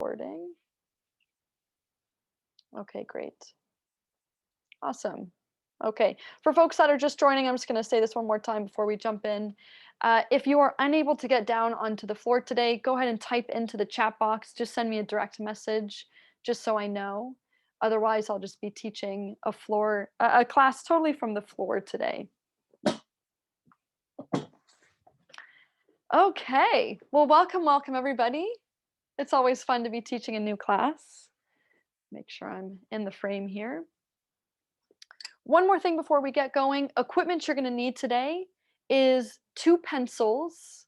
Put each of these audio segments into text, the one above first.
Recording. Okay, great. Awesome. Okay, for folks that are just joining, I'm just going to say this one more time before we jump in. If you are unable to get down onto the floor today, go ahead and type into the chat box. Just send me a direct message, just so I know. Otherwise, I'll just be teaching a class totally from the floor today. Okay, well, welcome everybody. It's always fun to be teaching a new class. Make sure I'm in the frame here. One more thing before we get going, equipment you're going to need today is 2 pencils.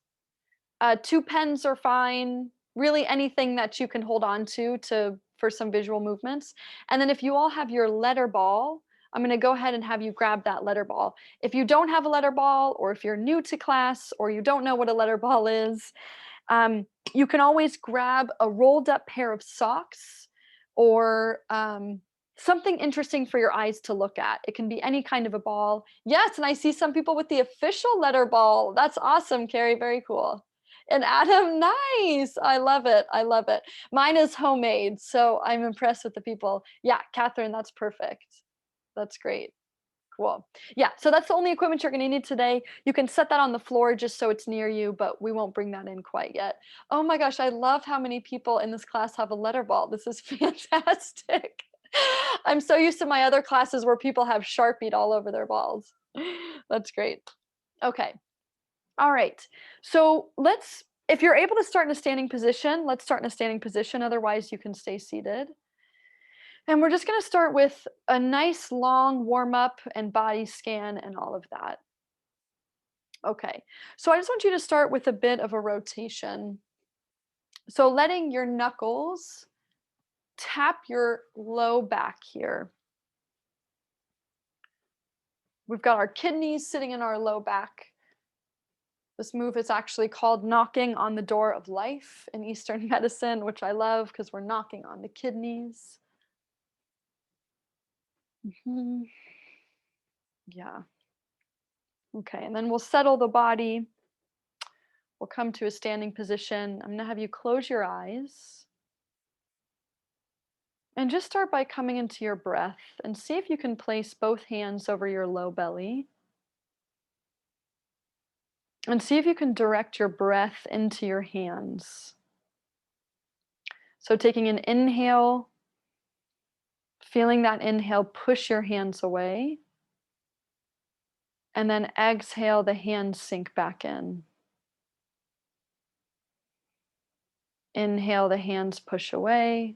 2 pens are fine, really anything that you can hold on to for some visual movements. And then if you all have your letter ball, I'm going to go ahead and have you grab that letter ball. If you don't have a letter ball, or if you're new to class, or you don't know what a letter ball is, you can always grab a rolled up pair of socks, or something interesting for your eyes to look at. It can be any kind of a ball. Yes, and I see some people with the official letter ball. That's awesome, Carrie. Very cool. And Adam, nice. I love it. I love it. Mine is homemade, so I'm impressed with the people. Yeah, Catherine, that's perfect. That's great. Cool. Yeah, so that's the only equipment you're gonna need today. You can set that on the floor just so it's near you, but we won't bring that in quite yet. Oh my gosh, I love how many people in this class have a letter ball. This is fantastic. I'm so used to my other classes where people have Sharpied all over their balls. That's great. Okay. All right. So if you're able to start in a standing position, let's start in a standing position. Otherwise, you can stay seated. And we're just going to start with a nice long warm up and body scan and all of that. Okay, so I just want you to start with a bit of a rotation. So letting your knuckles tap your low back here. We've got our kidneys sitting in our low back. This move is actually called knocking on the door of life in Eastern medicine, which I love because we're knocking on the kidneys. Yeah. Okay, and then we'll settle the body. We'll come to a standing position. I'm going to have you close your eyes. And just start by coming into your breath and see if you can place both hands over your low belly. And see if you can direct your breath into your hands. So taking an inhale, feeling that inhale push your hands away. And then exhale, the hands sink back in. Inhale, the hands push away.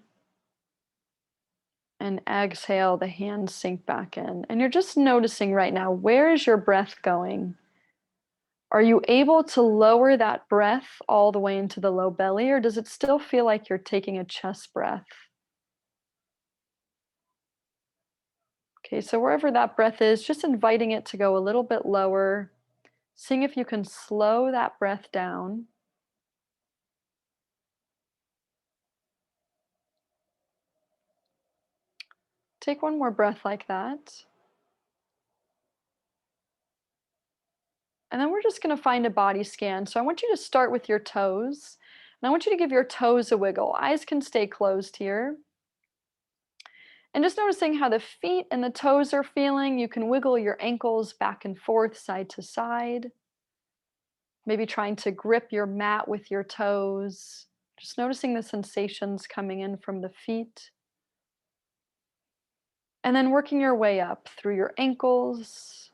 And exhale, the hands sink back in. And you're just noticing right now, where is your breath going? Are you able to lower that breath all the way into the low belly, or does it still feel like you're taking a chest breath? Okay, so wherever that breath is, just inviting it to go a little bit lower, seeing if you can slow that breath down. Take one more breath like that. And then we're just going to find a body scan. So I want you to start with your toes. And I want you to give your toes a wiggle. Eyes can stay closed here. And just noticing how the feet and the toes are feeling. You can wiggle your ankles back and forth, side to side. Maybe trying to grip your mat with your toes. Just noticing the sensations coming in from the feet. And then working your way up through your ankles.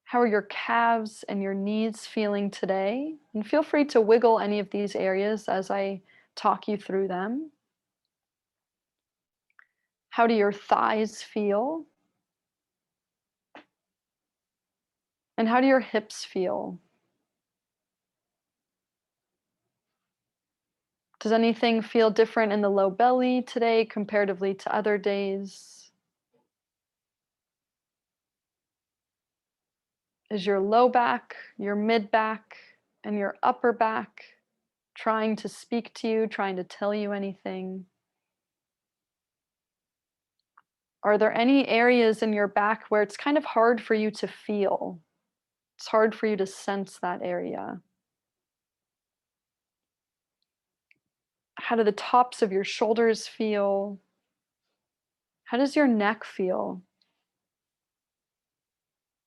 How are your calves and your knees feeling today? And feel free to wiggle any of these areas as I talk you through them. How do your thighs feel? And how do your hips feel? Does anything feel different in the low belly today comparatively to other days? Is your low back, your mid back, and your upper back trying to speak to you, trying to tell you anything? Are there any areas in your back where it's kind of hard for you to feel? It's hard for you to sense that area. How do the tops of your shoulders feel? How does your neck feel?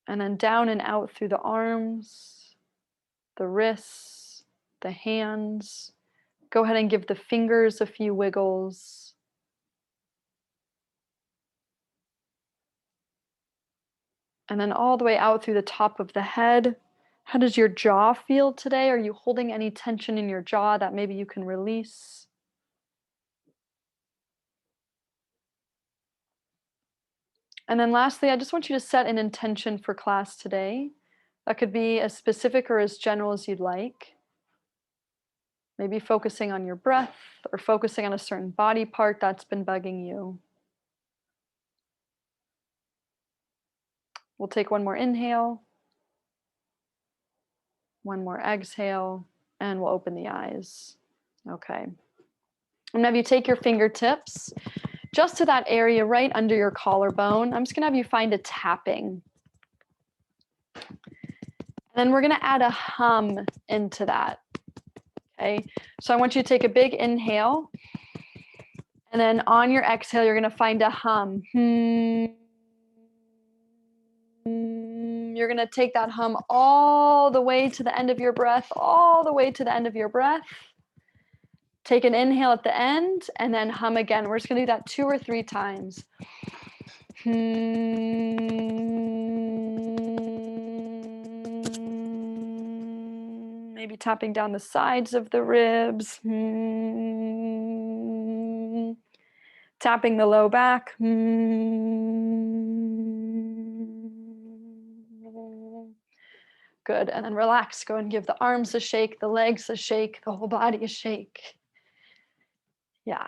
And then down and out through the arms, the wrists, the hands. Go ahead and give the fingers a few wiggles. And then all the way out through the top of the head. How does your jaw feel today? Are you holding any tension in your jaw that maybe you can release? And then lastly, I just want you to set an intention for class today. That could be as specific or as general as you'd like. Maybe focusing on your breath or focusing on a certain body part that's been bugging you. We'll take one more inhale, one more exhale, and we'll open the eyes. Okay. I'm gonna have you take your fingertips just to that area right under your collarbone. I'm just gonna have you find a tapping. And then we're gonna add a hum into that. Okay, so I want you to take a big inhale, and then on your exhale, you're gonna find a hum. You're gonna take that hum all the way to the end of your breath, all the way to the end of your breath. Take an inhale at the end, and then hum again. We're just gonna do that 2 or 3 times. Maybe tapping down the sides of the ribs. Tapping the low back. Good, and then relax. Go and give the arms a shake, the legs a shake, the whole body a shake. Yeah.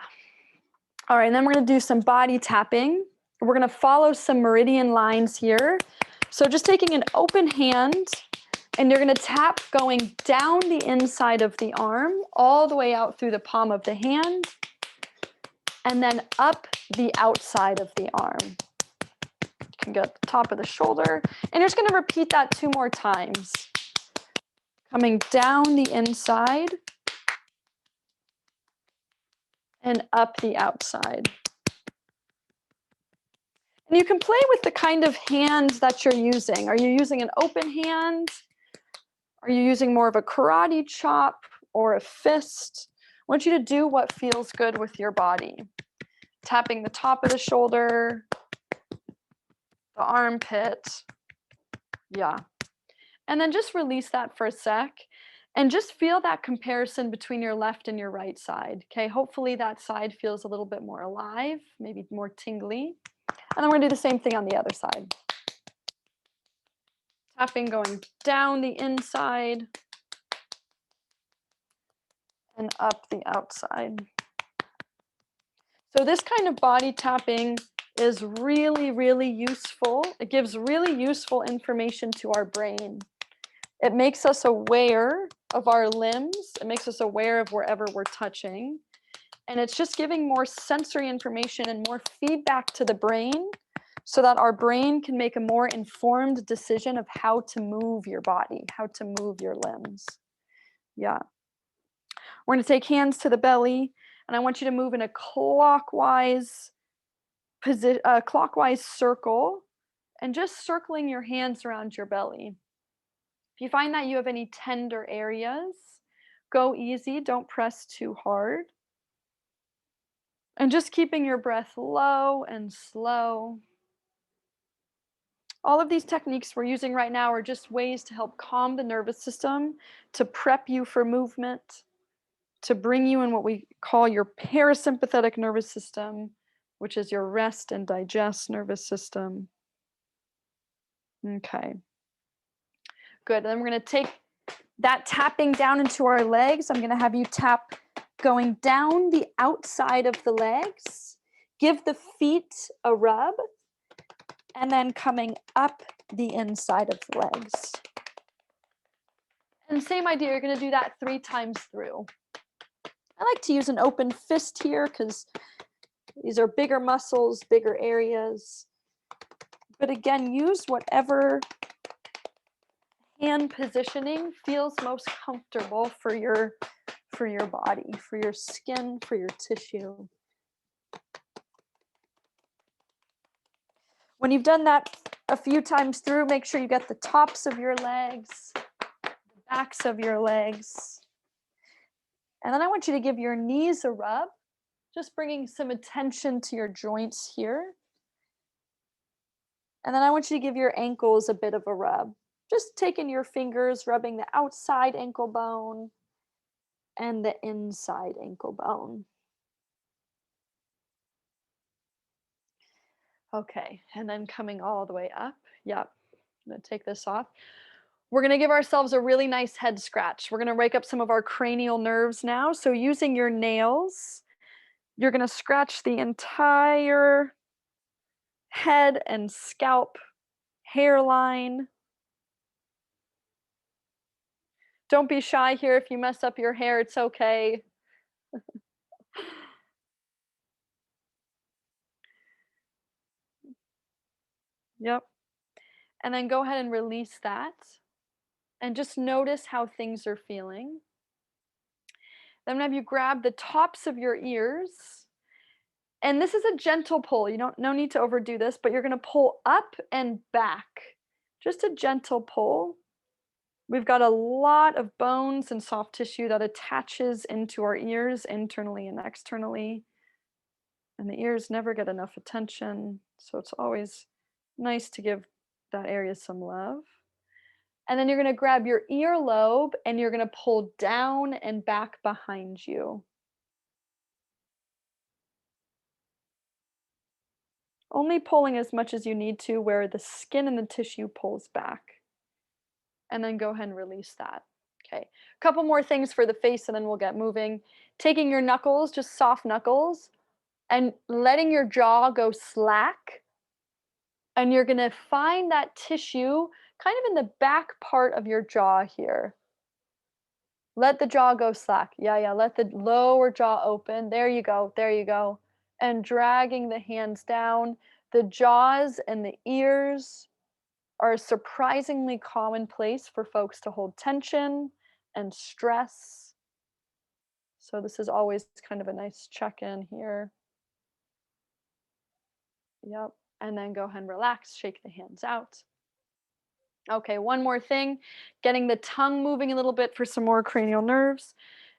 All right, and then we're gonna do some body tapping. We're gonna follow some meridian lines here. So just taking an open hand, and you're gonna tap going down the inside of the arm, all the way out through the palm of the hand, and then up the outside of the arm. You can go at the top of the shoulder, and you're just gonna repeat that 2 more times. Coming down the inside, and up the outside. And you can play with the kind of hand that you're using. Are you using an open hand? Are you using more of a karate chop or a fist? I want you to do what feels good with your body. Tapping the top of the shoulder, the armpit. Yeah. And then just release that for a sec and just feel that comparison between your left and your right side. Okay, hopefully that side feels a little bit more alive, maybe more tingly. And then we're gonna do the same thing on the other side. Tapping going down the inside and up the outside. So this kind of body tapping is really, really useful. It gives really useful information to our brain. It makes us aware of our limbs. It makes us aware of wherever we're touching. And it's just giving more sensory information and more feedback to the brain so that our brain can make a more informed decision of how to move your body, how to move your limbs. Yeah. We're going to take hands to the belly, and I want you to move in a clockwise circle, and just circling your hands around your belly. If you find that you have any tender areas, go easy, don't press too hard. And just keeping your breath low and slow. All of these techniques we're using right now are just ways to help calm the nervous system, to prep you for movement, to bring you in what we call your parasympathetic nervous system, which is your rest and digest nervous system. Okay. Good. And then we're going to take that tapping down into our legs. I'm going to have you tap going down the outside of the legs. Give the feet a rub. And then coming up the inside of the legs. And same idea, you're going to do that 3 times through. I like to use an open fist here because these are bigger muscles, bigger areas. But again, use whatever hand positioning feels most comfortable for for your body, for your skin, for your tissue. When you've done that a few times through, make sure you get the tops of your legs, the backs of your legs. And then I want you to give your knees a rub, just bringing some attention to your joints here. And then I want you to give your ankles a bit of a rub. Just taking your fingers, rubbing the outside ankle bone and the inside ankle bone. Okay, and then coming all the way up. Yep, I'm gonna take this off. We're gonna give ourselves a really nice head scratch. We're gonna wake up some of our cranial nerves now. So using your nails, you're gonna scratch the entire head and scalp hairline. Don't be shy here. If you mess up your hair, it's okay. Yep. And then go ahead and release that. And just notice how things are feeling. Then have you grab the tops of your ears. And this is a gentle pull. You don't no need to overdo this, but you're going to pull up and back. Just a gentle pull. We've got a lot of bones and soft tissue that attaches into our ears internally and externally. And the ears never get enough attention, so it's always nice to give that area some love. And then you're going to grab your earlobe and you're going to pull down and back behind you. Only pulling as much as you need to where the skin and the tissue pulls back. And then go ahead and release that. Okay, a couple more things for the face and then we'll get moving. Taking your knuckles, just soft knuckles, and letting your jaw go slack. And you're gonna find that tissue kind of in the back part of your jaw here. Let the jaw go slack. Yeah, let the lower jaw open. There you go, there you go. And dragging the hands down. The jaws and the ears are a surprisingly common place for folks to hold tension and stress. So this is always kind of a nice check-in here. Yep. And then go ahead and relax, shake the hands out. Okay, one more thing, getting the tongue moving a little bit for some more cranial nerves.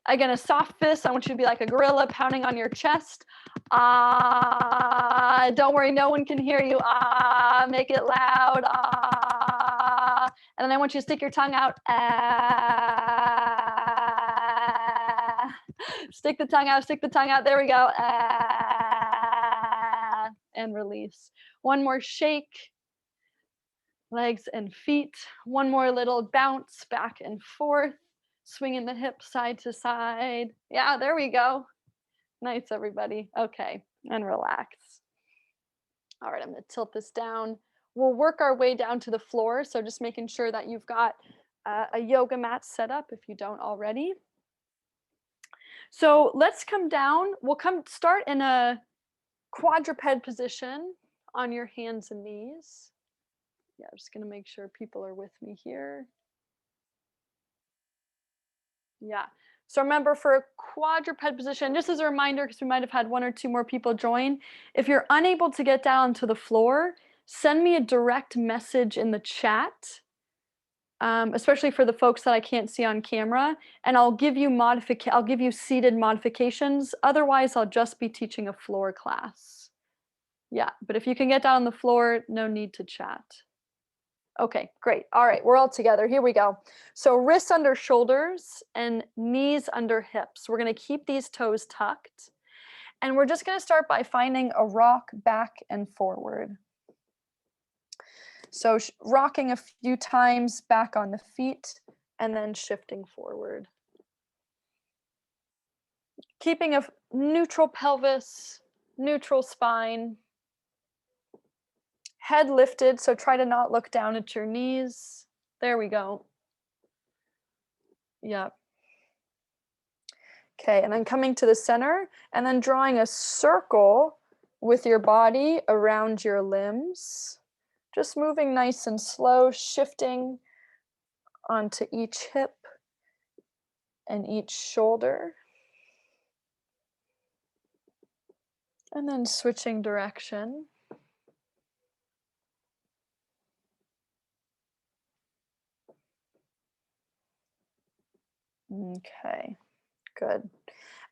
Again, a soft fist. I want you to be like a gorilla pounding on your chest. Ah, don't worry, no one can hear you. Ah, make it loud. Ah, and then I want you to stick your tongue out. Ah, stick the tongue out, stick the tongue out. There we go. Ah, and release. One more shake. Legs and feet. One more little bounce back and forth, swinging the hips side to side. Yeah, there we go. Nice, everybody. Okay, and relax. All right, I'm gonna tilt this down. We'll work our way down to the floor, so just making sure that you've got a yoga mat set up if you don't already. So let's come down. We'll start in a quadruped position on your hands and knees. Yeah, I'm just gonna make sure people are with me here. Yeah. So remember, for a quadruped position, just as a reminder, because we might have had one or two more people join, if you're unable to get down to the floor, send me a direct message in the chat, especially for the folks that I can't see on camera, and I'll give you seated modifications. Otherwise, I'll just be teaching a floor class. Yeah, but if you can get down on the floor, no need to chat. Okay, great. All right, we're all together. Here we go. So wrists under shoulders and knees under hips. We're going to keep these toes tucked. And we're just going to start by finding a rock back and forward. So rocking a few times back on the feet and then shifting forward. Keeping a neutral pelvis, neutral spine. Head lifted, so try to not look down at your knees. There we go. Yep. Okay, and then coming to the center, and then drawing a circle with your body around your limbs. Just moving nice and slow, shifting onto each hip and each shoulder. And then switching direction. Okay, good.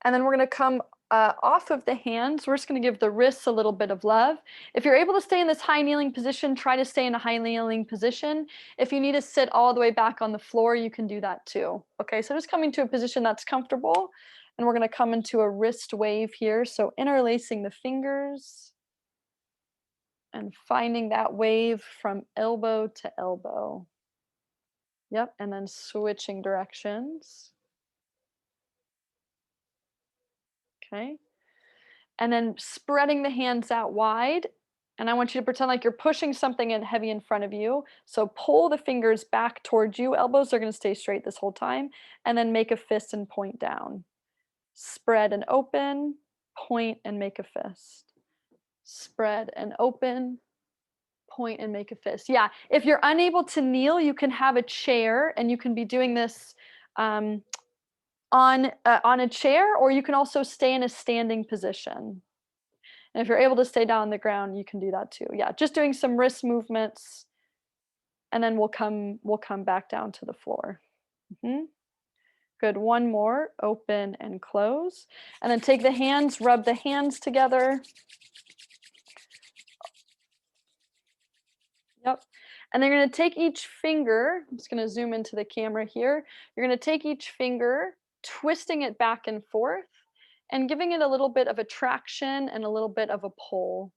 And then we're going to come off of the hands. We're just going to give the wrists a little bit of love. If you're able to stay in this high kneeling position, try to stay in a high kneeling position. If you need to sit all the way back on the floor, you can do that too. Okay, so just coming to a position that's comfortable. And we're going to come into a wrist wave here. So interlacing the fingers and finding that wave from elbow to elbow. Yep, and then switching directions. Okay. And then spreading the hands out wide. And I want you to pretend like you're pushing something in heavy in front of you. So pull the fingers back towards you. Elbows are going to stay straight this whole time. And then make a fist and point down. Spread and open, point and make a fist. Spread and open, point and make a fist. Yeah, if you're unable to kneel, you can have a chair and you can be doing this on a chair, or you can also stay in a standing position. And if you're able to stay down on the ground, you can do that too. Yeah, just doing some wrist movements, and then we'll come back down to the floor. Good. One more. Open and close, and then take the hands, rub the hands together. Yep. And then you're going to take each finger. I'm just going to zoom into the camera here. You're going to take each finger, twisting it back and forth, and giving it a little bit of a traction and a little bit of a pull.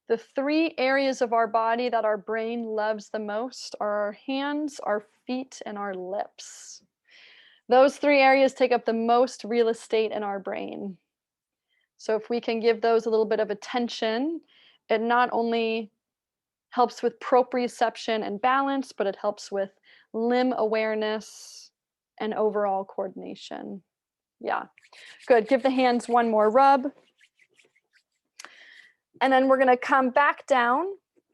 The three areas of our body that our brain loves the most are our hands, our feet, and our lips. Those three areas take up the most real estate in our brain. So if we can give those a little bit of attention, it not only helps with proprioception and balance, but it helps with limb awareness and overall coordination. Yeah, good. Give the hands one more rub. And then we're going to come back down,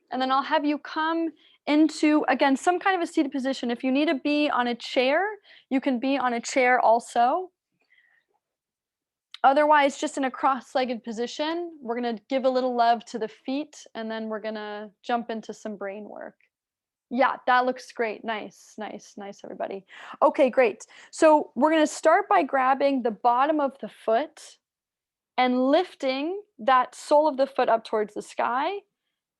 and then I'll have you come into, again, some kind of a seated position. If you need to be on a chair, you can be on a chair also. Otherwise, just in a cross-legged position, we're going to give a little love to the feet, and then we're going to jump into some brain work. Yeah, that looks great. Nice, nice, nice, everybody. Okay, great. So we're going to start by grabbing the bottom of the foot and lifting that sole of the foot up towards the sky,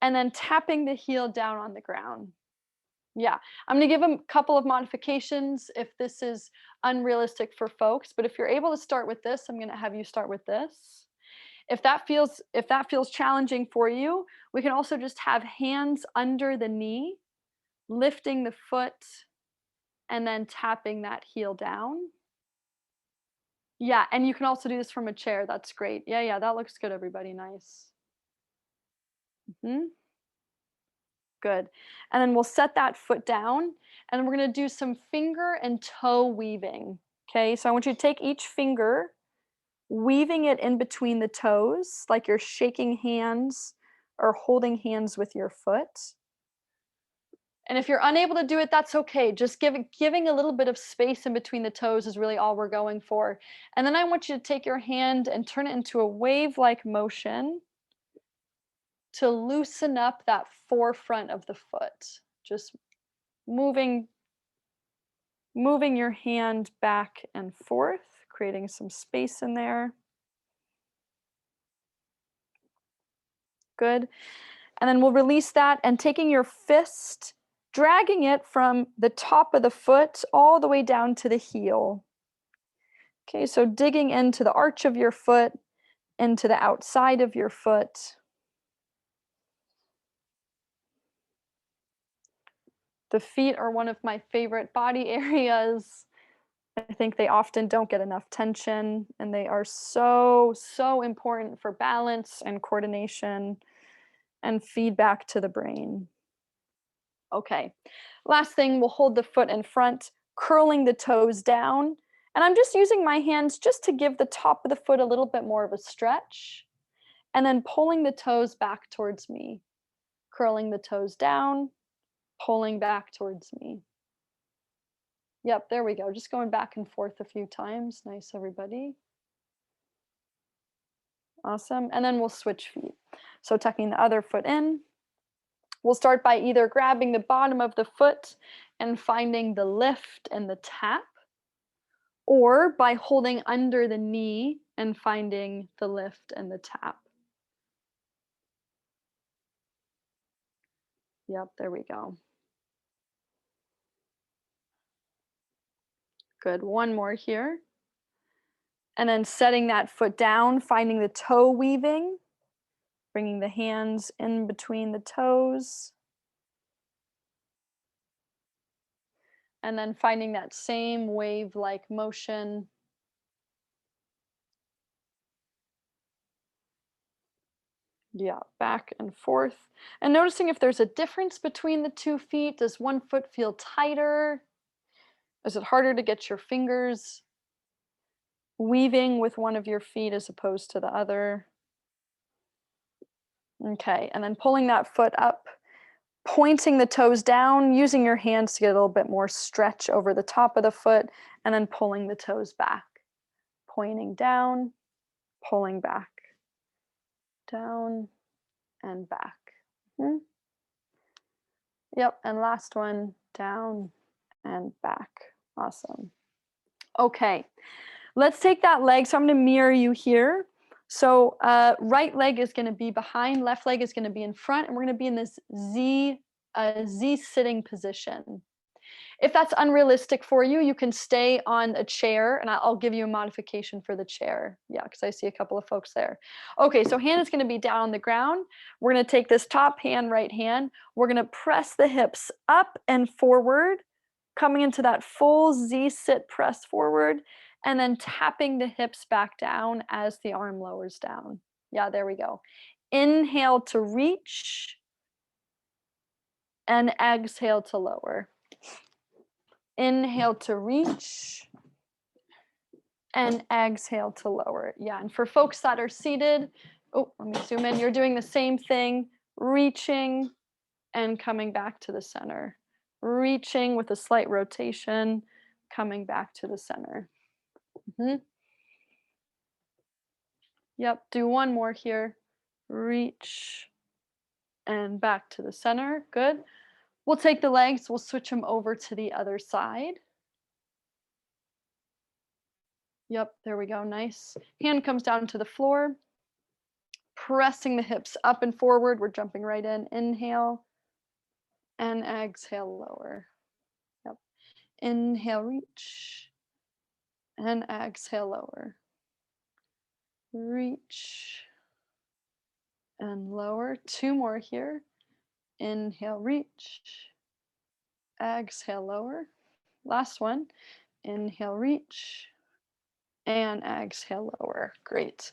and then tapping the heel down on the ground. Yeah, I'm going to give a couple of modifications if this is unrealistic for folks, but if you're able to start with this, I'm going to have you start with this. If that feels challenging for you, we can also just have hands under the knee, lifting the foot and then tapping that heel down. Yeah, and you can also do this from a chair. That's great. Yeah, that looks good, everybody. Nice. Good. And then we'll set that foot down, and we're going to do some finger and toe weaving. Okay, so I want you to take each finger, weaving it in between the toes, like you're shaking hands or holding hands with your foot. And if you're unable to do it, that's okay. Just giving a little bit of space in between the toes is really all we're going for. And then I want you to take your hand and turn it into a wave-like motion to loosen up that forefront of the foot. Just moving your hand back and forth, creating some space in there. Good. And then we'll release that, and taking your fist, dragging it from the top of the foot all the way down to the heel. Okay, so digging into the arch of your foot, into the outside of your foot. The feet are one of my favorite body areas. I think they often don't get enough tension, and they are so, so important for balance and coordination and feedback to the brain. Okay, last thing, we'll hold the foot in front, curling the toes down. And I'm just using my hands just to give the top of the foot a little bit more of a stretch. And then pulling the toes back towards me. Curling the toes down, pulling back towards me. Yep, there we go. Just going back and forth a few times. Nice, everybody. Awesome. And then we'll switch feet. So tucking the other foot in. We'll start by either grabbing the bottom of the foot and finding the lift and the tap, or by holding under the knee and finding the lift and the tap. Yep, there we go. Good. One more here. And then setting that foot down, finding the toe weaving, bringing the hands in between the toes. And then finding that same wave-like motion. Yeah, back and forth. And noticing if there's a difference between the 2 feet. Does one foot feel tighter? Is it harder to get your fingers weaving with one of your feet as opposed to the other? Okay, and then pulling that foot up, pointing the toes down, using your hands to get a little bit more stretch over the top of the foot, and then pulling the toes back. Pointing down, pulling back, down, and back. Yep, and last one, down and back. Awesome. Okay, let's take that leg. So I'm going to mirror you here. So right leg is going to be behind, left leg is going to be in front, and we're going to be in this Z sitting position. If that's unrealistic for you, you can stay on a chair, and I'll give you a modification for the chair. Yeah, because I see a couple of folks there. Okay, so hand is going to be down on the ground. We're going to take this top hand, right hand. We're going to press the hips up and forward, coming into that full Z sit press forward, and then tapping the hips back down as the arm lowers down. Yeah, there we go. Inhale to reach, and exhale to lower. Inhale to reach, and exhale to lower. Yeah, and for folks that are seated, oh, let me zoom in. You're doing the same thing, reaching and coming back to the center. Reaching with a slight rotation, coming back to the center. Yep, do one more here. Reach and back to the center. Good. We'll take the legs, we'll switch them over to the other side. Yep, there we go, nice. Hand comes down to the floor, pressing the hips up and forward. We're jumping right in. Inhale and exhale, lower. Yep. Inhale, reach, and exhale, lower. Reach and lower. Two more here. Inhale, reach, exhale, lower. Last one. Inhale, reach, and exhale, lower. Great.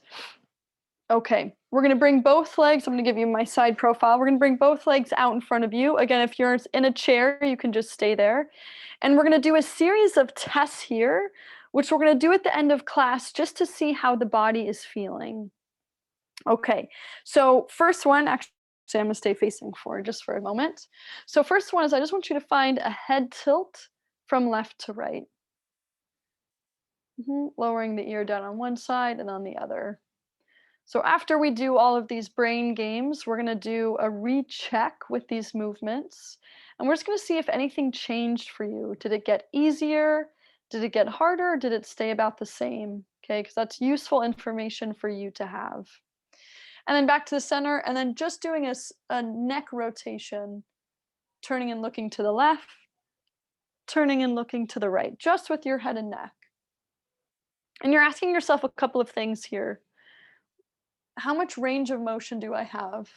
Okay, we're gonna bring both legs. I'm gonna give you my side profile. We're gonna bring both legs out in front of you. Again, if you're in a chair, you can just stay there. And we're gonna do a series of tests here, which we're gonna do at the end of class just to see how the body is feeling. Okay, so first one, actually I'm gonna stay facing forward just for a moment. So first one is I just want you to find a head tilt from left to right. Lowering the ear down on one side and on the other. So after we do all of these brain games, we're gonna do a recheck with these movements. And we're just gonna see if anything changed for you. Did it get easier? Did it get harder? Or did it stay about the same? Okay, because that's useful information for you to have. And then back to the center, and then just doing a neck rotation, turning and looking to the left, turning and looking to the right, just with your head and neck. And you're asking yourself a couple of things here. How much range of motion do I have?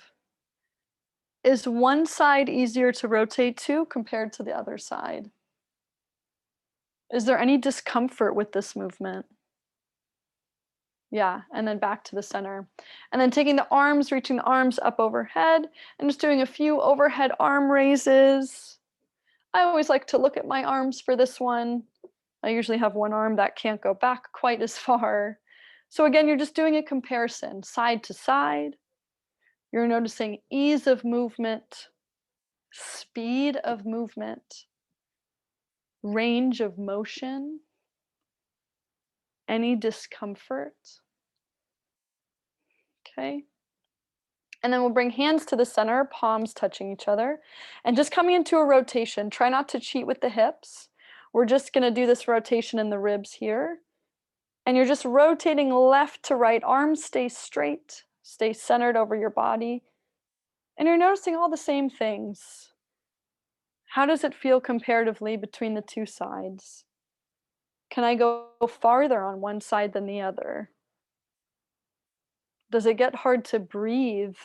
Is one side easier to rotate to compared to the other side? Is there any discomfort with this movement? Yeah, and then back to the center. And then taking the arms, reaching the arms up overhead, and just doing a few overhead arm raises. I always like to look at my arms for this one. I usually have one arm that can't go back quite as far. So again, you're just doing a comparison, side to side. You're noticing ease of movement, speed of movement, range of motion, any discomfort. Okay. And then we'll bring hands to the center, palms touching each other, and just coming into a rotation. Try not to cheat with the hips. We're just going to do this rotation in the ribs here. And you're just rotating left to right. Arms stay straight, stay centered over your body. And you're noticing all the same things. How does it feel comparatively between the two sides? Can I go farther on one side than the other? Does it get hard to breathe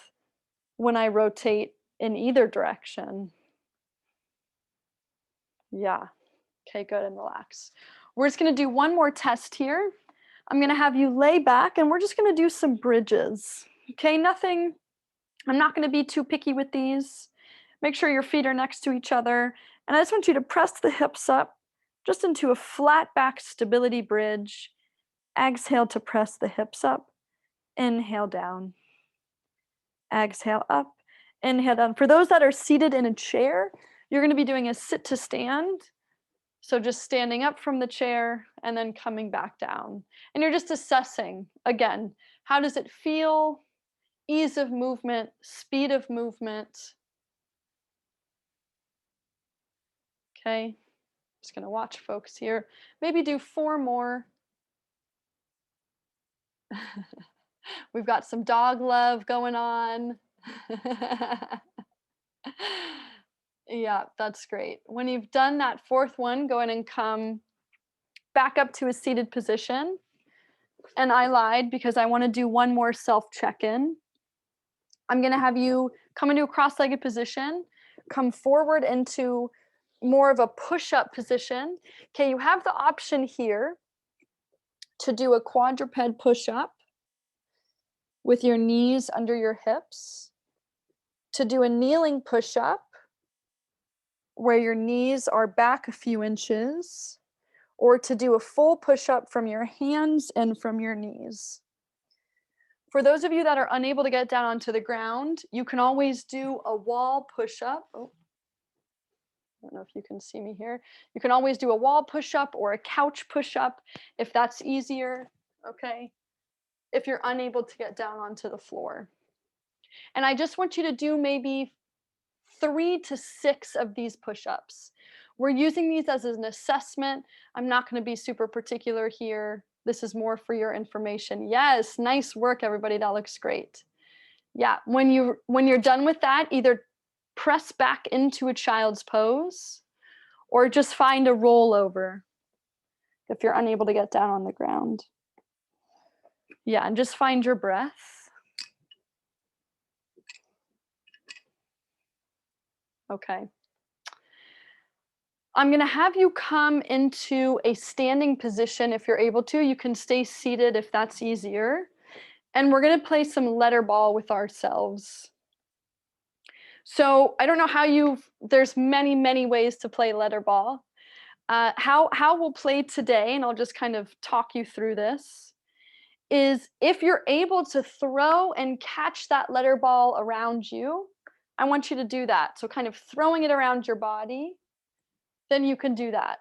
when I rotate in either direction? Yeah. Okay, good, and relax. We're just gonna do one more test here. I'm gonna have you lay back and we're just gonna do some bridges. Okay, nothing, I'm not gonna be too picky with these. Make sure your feet are next to each other. And I just want you to press the hips up just into a flat back stability bridge. Exhale to press the hips up. Inhale down. Exhale up. Inhale down. For those that are seated in a chair, you're gonna be doing a sit to stand. So just standing up from the chair and then coming back down. And you're just assessing, again, how does it feel? Ease of movement, speed of movement. Okay, just gonna watch folks here. Maybe do 4 more. We've got some dog love going on. Yeah, that's great. When you've done that 4th one, go ahead and come back up to a seated position. And I lied because I want to do one more self check-in. I'm going to have you come into a cross-legged position, come forward into more of a push-up position. Okay, you have the option here to do a quadruped push-up with your knees under your hips, to do a kneeling push-up where your knees are back a few inches, or to do a full push-up from your hands and from your knees. For those of you that are unable to get down onto the ground, you can always do a wall push-up. Oh, I don't know if you can see me here. You can always do a wall push-up or a couch push-up if that's easier, okay? If you're unable to get down onto the floor. And I just want you to do maybe 3 to 6 of these push-ups. We're using these as an assessment. I'm not going to be super particular here. This is more for your information. Yes, nice work, everybody. That looks great. Yeah, when you're done with that, either press back into a child's pose or just find a rollover if you're unable to get down on the ground. Yeah, and just find your breath. Okay. I'm going to have you come into a standing position if you're able to. You can stay seated if that's easier. And we're going to play some letter ball with ourselves. So I don't know how there's many ways to play letter ball. How we'll play today, and I'll just kind of talk you through this, is if you're able to throw and catch that letter ball around you, I want you to do that. So kind of throwing it around your body, then you can do that.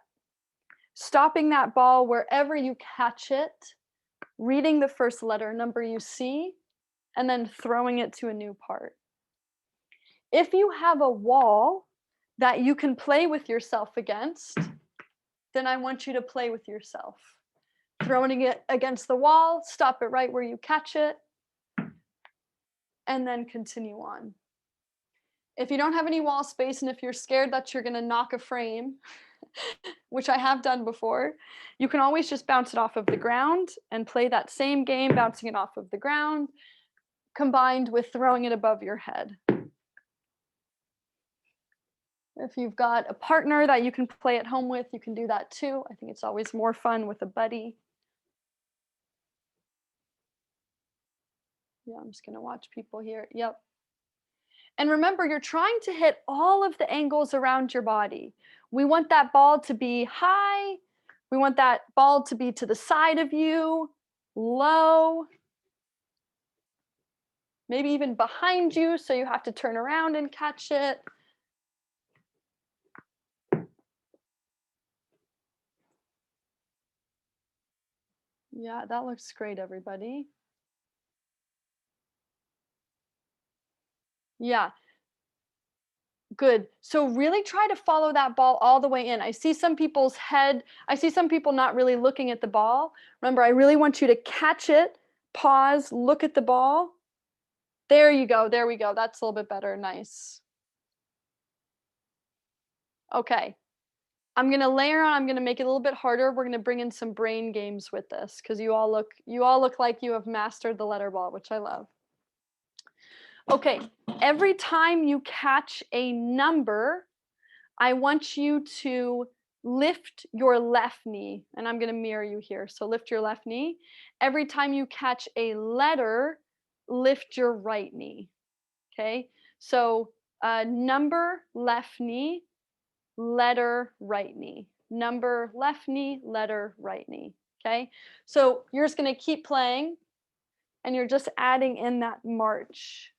Stopping that ball wherever you catch it, reading the first letter number you see, and then throwing it to a new part. If you have a wall that you can play with yourself against, then I want you to play with yourself. Throwing it against the wall, stop it right where you catch it, and then continue on. If you don't have any wall space and if you're scared that you're going to knock a frame, which I have done before, you can always just bounce it off of the ground and play that same game, bouncing it off of the ground, combined with throwing it above your head. If you've got a partner that you can play at home with, you can do that too. I think it's always more fun with a buddy. Yeah, I'm just going to watch people here. Yep. And remember, you're trying to hit all of the angles around your body. We want that ball to be high. We want that ball to be to the side of you, low, maybe even behind you, so you have to turn around and catch it. Yeah, that looks great, everybody. Yeah, good. So really try to follow that ball all the way in. I see some people's head, I see some people not really looking at the ball. Remember, I really want you to catch it, pause, look at the ball. There you go. There we go. That's a little bit better. Nice. Okay. I'm going to layer on, I'm going to make it a little bit harder. We're going to bring in some brain games with this cuz you all look like you have mastered the letter ball, which I love. Okay. Every time you catch a number, I want you to lift your left knee, and I'm going to mirror you here. So lift your left knee. Every time you catch a letter, lift your right knee. Okay. So number, left knee, letter, right knee. Number, left knee, letter, right knee. Okay. So you're just going to keep playing and you're just adding in that march.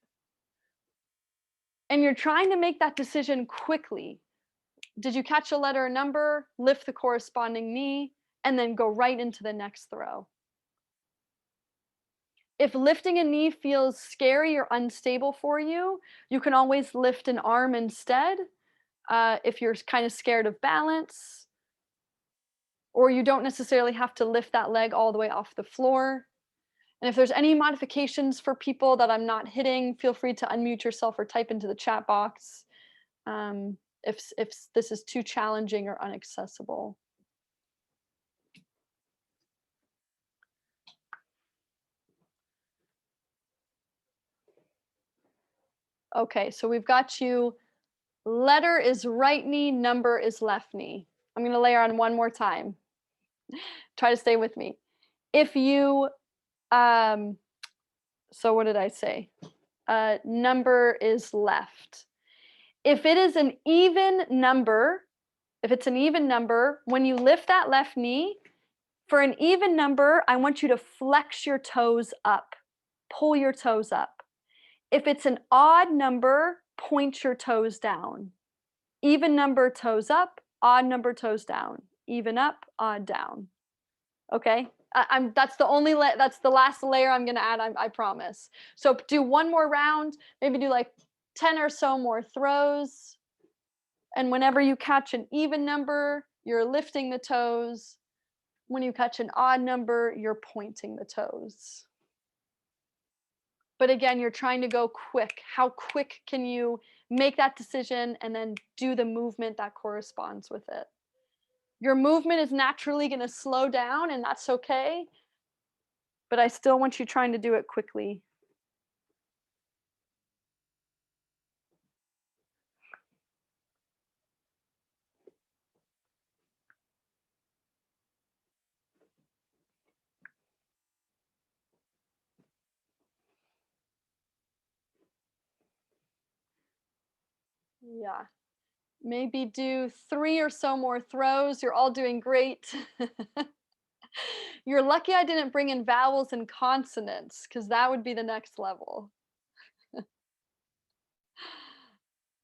And you're trying to make that decision quickly. Did you catch a letter or number? Lift the corresponding knee and then go right into the next throw. If lifting a knee feels scary or unstable for you, you can always lift an arm instead. If you're kind of scared of balance, or you don't necessarily have to lift that leg all the way off the floor. And if there's any modifications for people that I'm not hitting, feel free to unmute yourself or type into the chat box if this is too challenging or inaccessible. Okay, so we've got you. Letter is right knee, number is left knee. I'm going to layer on one more time. Try to stay with me. If you, so what did I say? Number is left. If it is an even number, if it's an even number, when you lift that left knee, for an even number, I want you to flex your toes up, pull your toes up. If it's an odd number, point your toes down. Even number, toes up, odd number, toes down. Even up, odd down. Okay? That's the last layer I'm gonna add, I promise. So do one more round, maybe do like 10 or so more throws. And whenever you catch an even number, you're lifting the toes. When you catch an odd number, you're pointing the toes. But again, you're trying to go quick. How quick can you make that decision and then do the movement that corresponds with it? Your movement is naturally going to slow down, and that's okay. But I still want you trying to do it quickly. Yeah. Maybe do 3 or so more throws. You're all doing great. You're lucky I didn't bring in vowels and consonants because that would be the next level.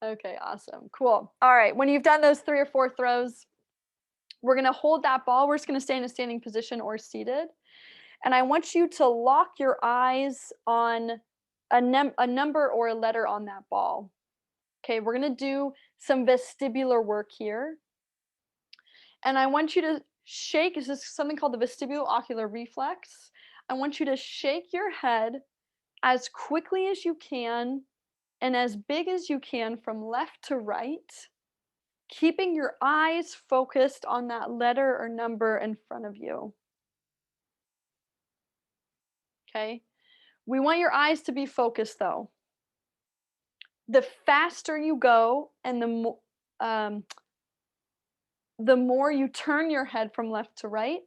Okay, awesome. Cool. All right. When you've done those 3 or 4 throws, we're going to hold that ball. We're just going to stay in a standing position or seated. And I want you to lock your eyes on a number or a letter on that ball. Okay, we're going to do some vestibular work here. And I want you to shake. This is something called the vestibulo-ocular reflex. I want you to shake your head as quickly as you can and as big as you can from left to right, keeping your eyes focused on that letter or number in front of you. Okay? We want your eyes to be focused though. The faster you go and the more you turn your head from left to right,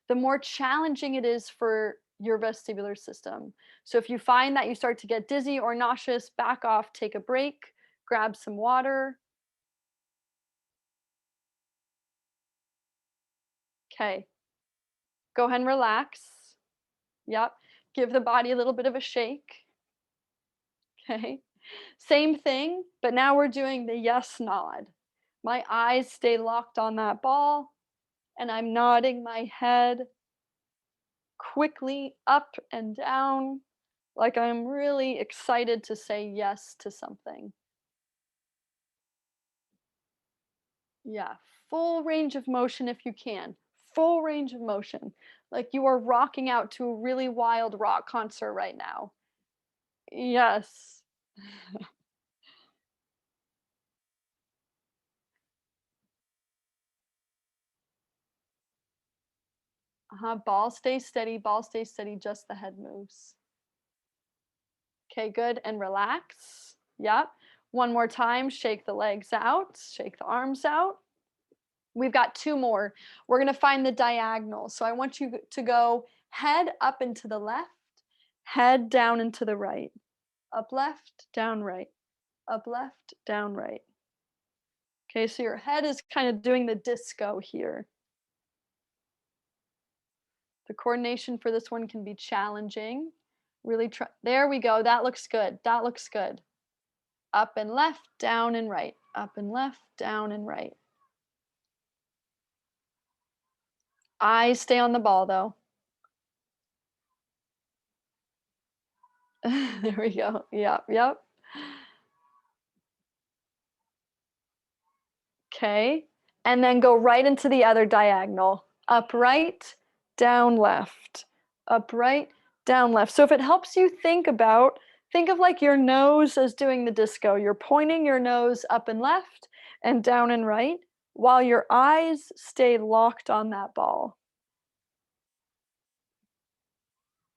the more challenging it is for your vestibular system. So if you find that you start to get dizzy or nauseous, back off, take a break, grab some water. Okay. Go ahead and relax. Yep. Give the body a little bit of a shake. Okay. Same thing, but now we're doing the yes nod. My eyes stay locked on that ball, and I'm nodding my head quickly up and down, like I'm really excited to say yes to something. Yeah, full range of motion if you can. Full range of motion. Like you are rocking out to a really wild rock concert right now. Yes. Uh-huh. Ball stays steady, just the head moves. Okay, good. And relax. Yep. One more time. Shake the legs out, shake the arms out. We've got two more. We're going to find the diagonal. So I want you to go head up and to the left, head down and to the right, up left, down right, up left, down right. Okay, so your head is kind of doing the disco here. The coordination for this one can be challenging. Really try. There we go. That looks good. That looks good. Up and left, down and right. Up and left, down and right. Eyes stay on the ball though. There we go. Yep, yep. Okay. And then go right into the other diagonal. Up right, down left. Up right, down left. So if it helps you think of like your nose as doing the disco. You're pointing your nose up and left and down and right while your eyes stay locked on that ball.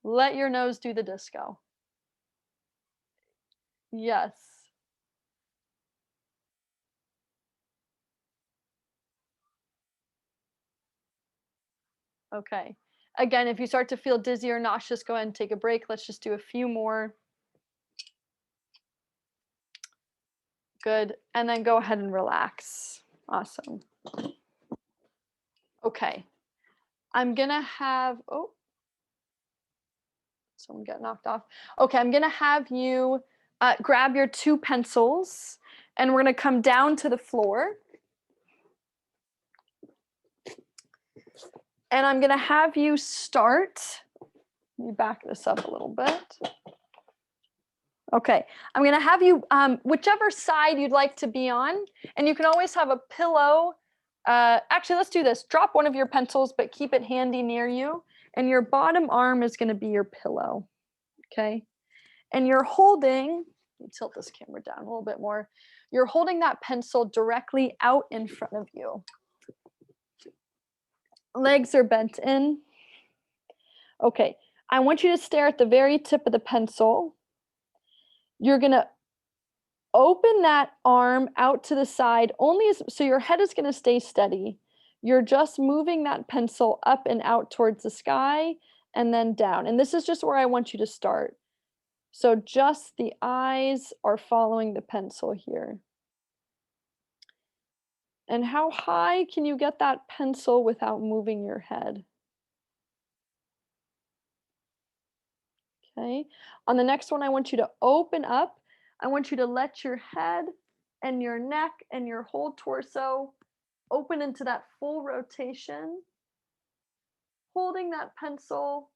Let your nose do the disco. Yes. Okay. Again, if you start to feel dizzy or nauseous, go ahead and take a break. Let's just do a few more. Good. And then go ahead and relax. Awesome. Okay. I'm going to have, oh, someone got knocked off. Okay. I'm going to have you grab your two pencils and we're going to come down to the floor. And I'm going to have you start. Let me back this up a little bit. Okay, I'm gonna have you, whichever side you'd like to be on, and you can always have a pillow. Actually, let's do this. Drop one of your pencils, but keep it handy near you. And your bottom arm is gonna be your pillow, okay? And you're holding, let me tilt this camera down a little bit more. You're holding that pencil directly out in front of you. Legs are bent in. Okay, I want you to stare at the very tip of the pencil. You're gonna open that arm out to the side so your head is going to stay steady. You're just moving that pencil up and out towards the sky and then down. And this is just where I want you to start. So just the eyes are following the pencil here. And how high can you get that pencil without moving your head? Okay. On the next one, I want you to open up. I want you to let your head and your neck and your whole torso open into that full rotation, holding that pencil,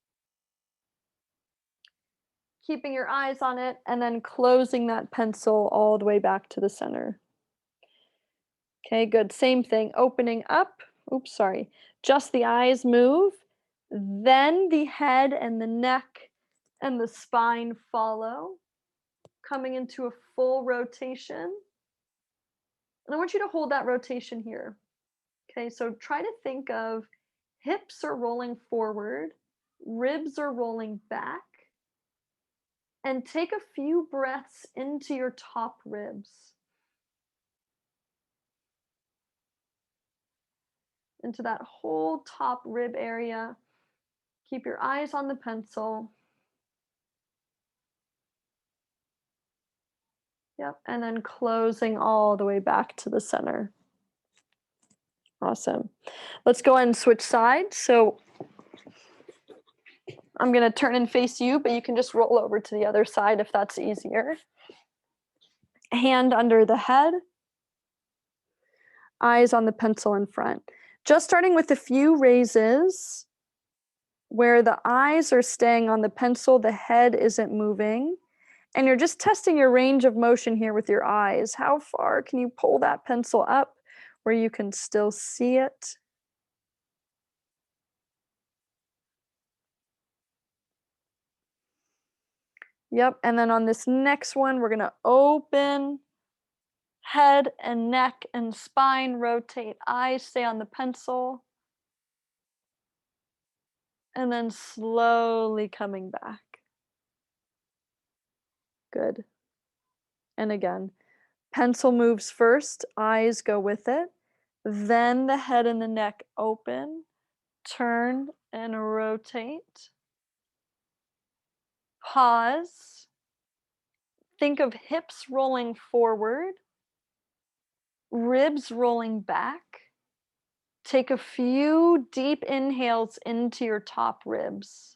keeping your eyes on it, and then closing that pencil all the way back to the center. Okay, good. Same thing. Opening up. Oops, sorry. Just the eyes move. Then the head and the neck and the spine follow, coming into a full rotation. And I want you to hold that rotation here. Okay, so try to think of hips are rolling forward, ribs are rolling back, and take a few breaths into your top ribs, into that whole top rib area. Keep your eyes on the pencil. Yep, and then closing all the way back to the center. Awesome. Let's go ahead and switch sides. So I'm going to turn and face you, but you can just roll over to the other side if that's easier. Hand under the head, eyes on the pencil in front. Just starting with a few raises. where the eyes are staying on the pencil, the head isn't moving. And you're just testing your range of motion here with your eyes. How far can you pull that pencil up where you can still see it? Yep, and then on this next one, we're gonna open head and neck and spine, rotate, eyes stay on the pencil, and then slowly coming back. Good. And again, pencil moves first, eyes go with it, then the head and the neck open, turn and rotate. Pause. Think of hips rolling forward, ribs rolling back. Take a few deep inhales into your top ribs.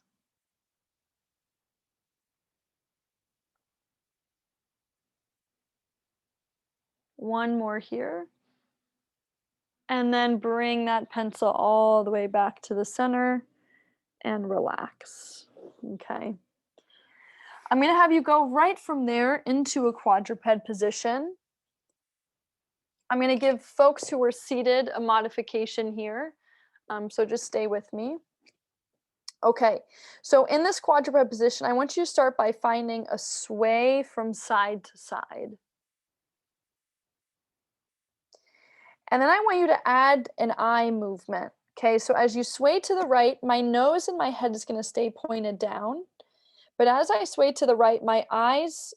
One more here. And then bring that pencil all the way back to the center and relax. Okay. I'm going to have you go right from there into a quadruped position. I'm going to give folks who are seated a modification here. So just stay with me. Okay, so in this quadruped position, I want you to start by finding a sway from side to side. And then I want you to add an eye movement. Okay, so as you sway to the right, my nose and my head is going to stay pointed down. But as I sway to the right, my eyes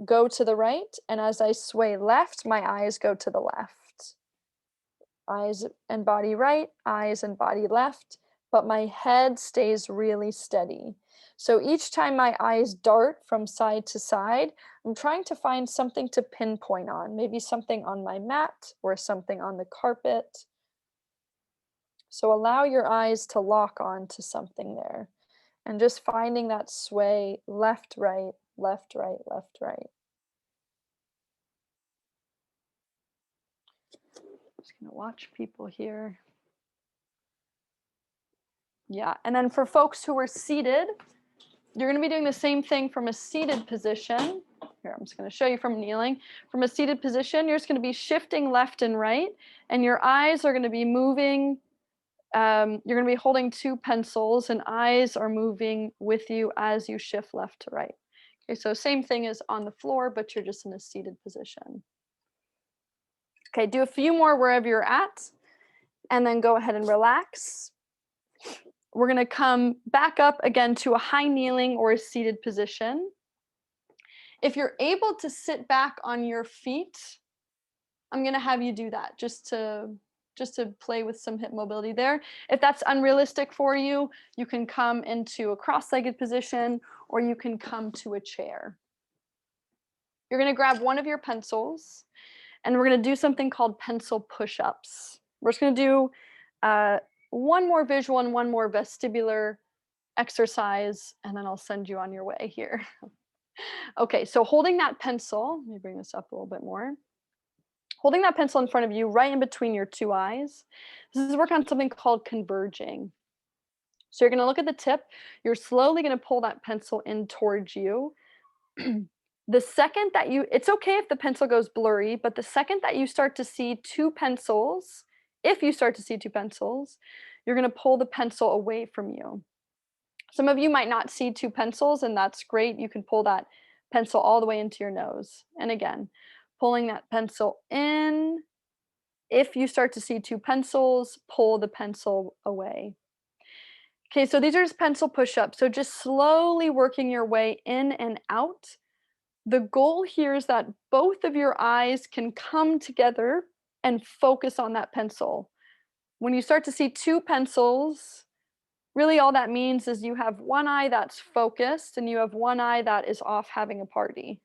go to the right. And as I sway left, my eyes go to the left. Eyes and body right, eyes and body left, but my head stays really steady. So each time my eyes dart from side to side, I'm trying to find something to pinpoint on, maybe something on my mat or something on the carpet. So allow your eyes to lock on to something there and just finding that sway left, right, left, right, left, right. Just gonna watch people here. Yeah, and then for folks who are seated, you're going to be doing the same thing from a seated position. Here, I'm just going to show you from kneeling. From a seated position, you're just going to be shifting left and right, and your eyes are going to be moving. You're going to be holding two pencils, and eyes are moving with you as you shift left to right. Okay, so same thing as on the floor, but you're just in a seated position. Okay, do a few more wherever you're at, and then go ahead and relax. We're going to come back up again to a high kneeling or a seated position. If you're able to sit back on your feet, I'm going to have you do that just to play with some hip mobility there. If that's unrealistic for you, you can come into a cross-legged position or you can come to a chair. You're going to grab one of your pencils and we're going to do something called pencil push-ups. We're just going to do one more visual and one more vestibular exercise, and then I'll send you on your way here. Okay, so holding that pencil, let me bring this up a little bit more. Holding that pencil in front of you, right in between your two eyes, this is working on something called converging. So you're going to look at the tip, you're slowly going to pull that pencil in towards you. The second that it's okay if the pencil goes blurry, but the second that you start to see two pencils, if you start to see two pencils, you're going to pull the pencil away from you. Some of you might not see two pencils, and that's great. You can pull that pencil all the way into your nose. And again, pulling that pencil in. If you start to see two pencils, pull the pencil away. Okay, so these are just pencil push-ups. So just slowly working your way in and out. The goal here is that both of your eyes can come together and focus on that pencil. When you start to see two pencils, really all that means is you have one eye that's focused and you have one eye that is off having a party.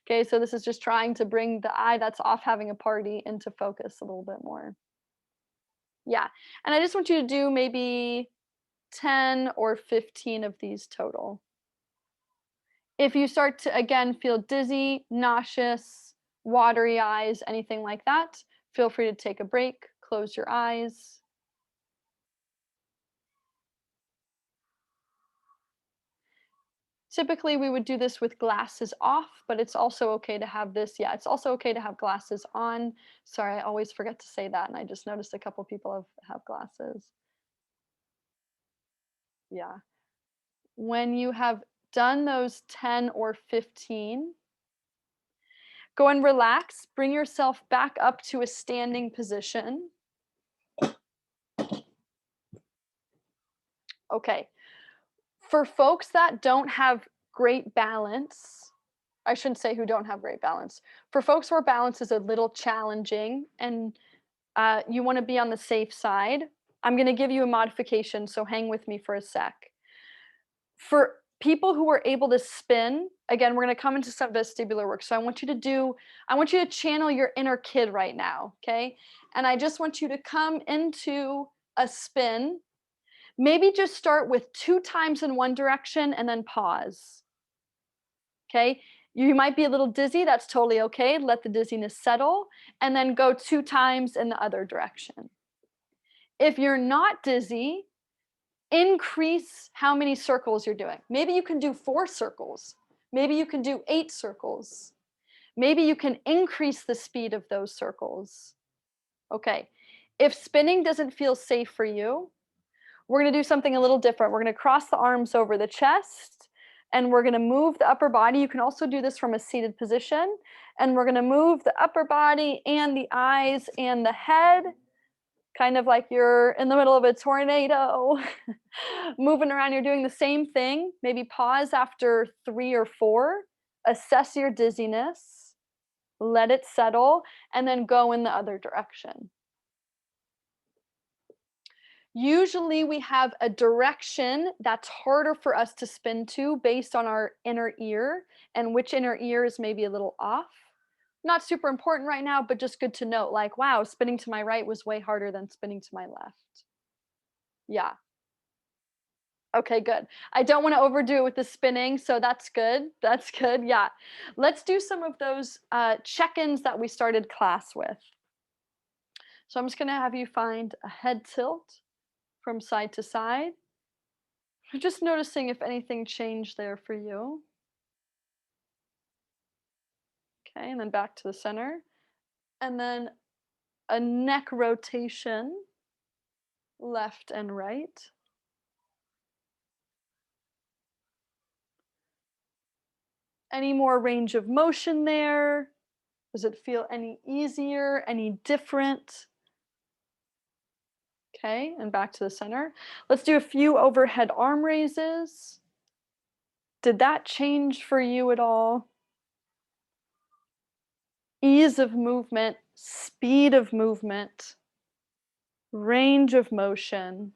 Okay, so this is just trying to bring the eye that's off having a party into focus a little bit more. Yeah, and I just want you to do maybe 10 or 15 of these total. If you start to, again, feel dizzy, nauseous, watery eyes, anything like that, feel free to take a break, close your eyes. Typically, we would do this with glasses off, but it's also okay to have this. Yeah, it's also okay to have glasses on. Sorry, I always forget to say that, and I just noticed a couple people have glasses. Yeah. When you have done those 10 or 15, go and relax. Bring yourself back up to a standing position. Okay. For folks that don't have great balance, I shouldn't say who don't have great balance. For folks where balance is a little challenging and you want to be on the safe side, I'm going to give you a modification, so hang with me for a sec. For people who are able to spin, again, we're going to come into some vestibular work. So I want you to channel your inner kid right now, okay? And I just want you to come into a spin. Maybe just start with 2 times in one direction and then pause. Okay? You might be a little dizzy, that's totally okay. Let the dizziness settle and then go 2 times in the other direction. If you're not dizzy, increase how many circles you're doing. Maybe you can do 4 circles. Maybe you can do 8 circles. Maybe you can increase the speed of those circles. Okay. If spinning doesn't feel safe for you, we're going to do something a little different. We're going to cross the arms over the chest and we're going to move the upper body. You can also do this from a seated position. And we're going to move the upper body and the eyes and the head, kind of like you're in the middle of a tornado, moving around. You're doing the same thing. Maybe pause after 3 or 4, assess your dizziness, let it settle, and then go in the other direction. Usually we have a direction that's harder for us to spin to based on our inner ear and which inner ear is maybe a little off. Not super important right now, but just good to note, like, wow, spinning to my right was way harder than spinning to my left. Yeah. Okay, good. I don't want to overdo it with the spinning, so that's good. That's good. Yeah. Let's do some of those check-ins that we started class with. So I'm just going to have you find a head tilt from side to side. Just noticing if anything changed there for you. Okay, and then back to the center. And then a neck rotation, left and right. Any more range of motion there? Does it feel any easier, any different? Okay, and back to the center. Let's do a few overhead arm raises. Did that change for you at all? Ease of movement, speed of movement, range of motion.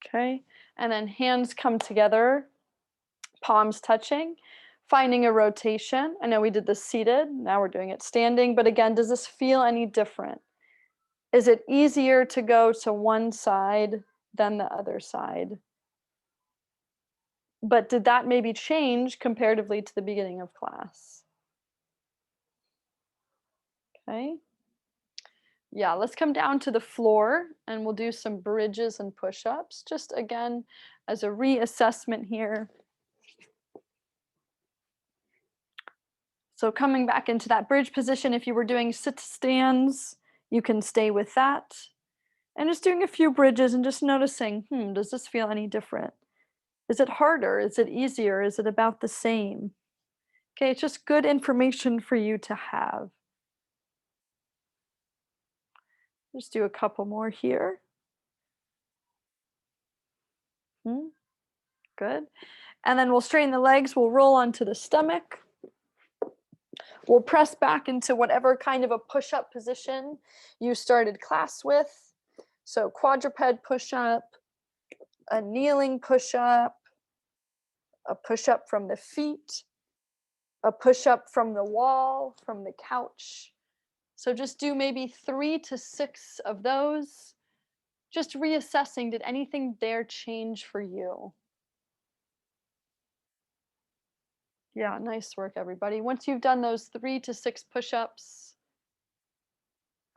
Okay, and then hands come together, palms touching, finding a rotation. I know we did this seated, now we're doing it standing, but again, does this feel any different? Is it easier to go to one side than the other side? But did that maybe change comparatively to the beginning of class? Okay. Yeah, let's come down to the floor and we'll do some bridges and push-ups, just again as a reassessment here. So coming back into that bridge position, if you were doing sit stands, you can stay with that. And just doing a few bridges and just noticing, does this feel any different? Is it harder? Is it easier? Is it about the same? Okay, it's just good information for you to have. Just do a couple more here. Good. And then we'll straighten the legs, we'll roll onto the stomach. We'll press back into whatever kind of a push-up position you started class with. So quadruped push-up, a kneeling push-up, a push-up from the feet, a push-up from the wall, from the couch. So just do maybe 3 to 6 of those. Just reassessing, did anything there change for you? Yeah, nice work, everybody. Once you've done those 3 to 6 push-ups,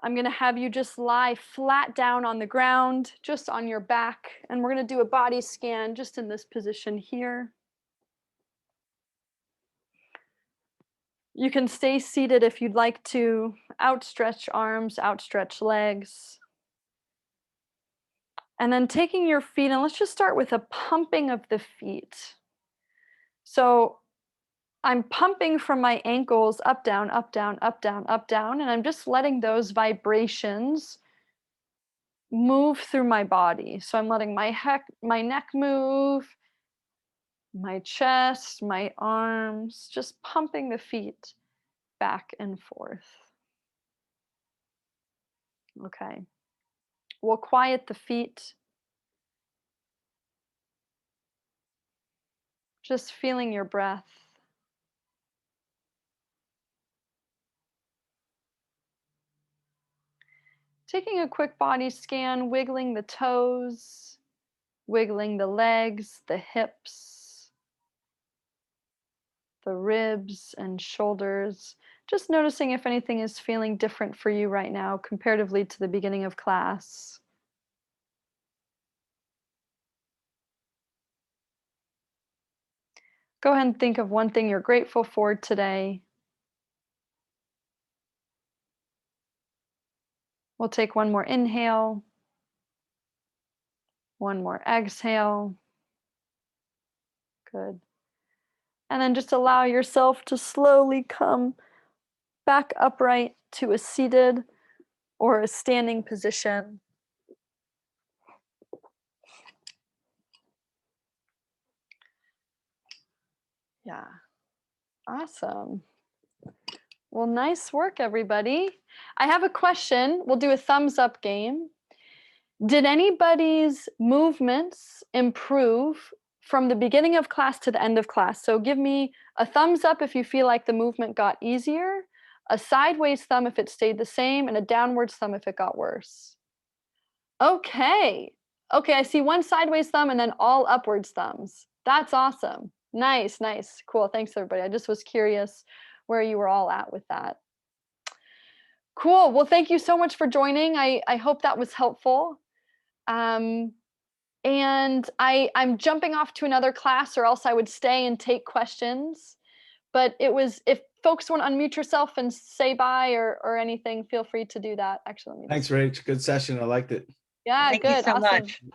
I'm gonna have you just lie flat down on the ground, just on your back, and we're gonna do a body scan just in this position here. You can stay seated if you'd like to. Outstretch arms, outstretch legs. And then taking your feet, and let's just start with a pumping of the feet. So I'm pumping from my ankles up, down, up, down, up, down, up, down, and I'm just letting those vibrations move through my body. So I'm letting my neck move, my chest, my arms, just pumping the feet back and forth. Okay. We'll quiet the feet. Just feeling your breath. Taking a quick body scan, wiggling the toes, wiggling the legs, the hips, the ribs and shoulders. Just noticing if anything is feeling different for you right now comparatively to the beginning of class. Go ahead and think of one thing you're grateful for today. We'll take one more inhale, one more exhale. Good. And then just allow yourself to slowly come back upright to a seated or a standing position. Yeah, awesome. Well, nice work, everybody. I have a question. We'll do a thumbs up game. Did anybody's movements improve from the beginning of class to the end of class? So give me a thumbs up if you feel like the movement got easier, a sideways thumb if it stayed the same, and a downwards thumb if it got worse. Okay. Okay, I see one sideways thumb and then all upwards thumbs. That's awesome. Nice, nice. Cool. Thanks, everybody. I just was curious where you were all at with that. Cool. Well, thank you so much for joining. I hope that was helpful. And I'm jumping off to another class, or else I would stay and take questions. But it was, if folks want to unmute yourself and say bye or anything, feel free to do that. Actually, let me Thanks, Rach. Good session. I liked it. Yeah, Thank you good. so Awesome. much.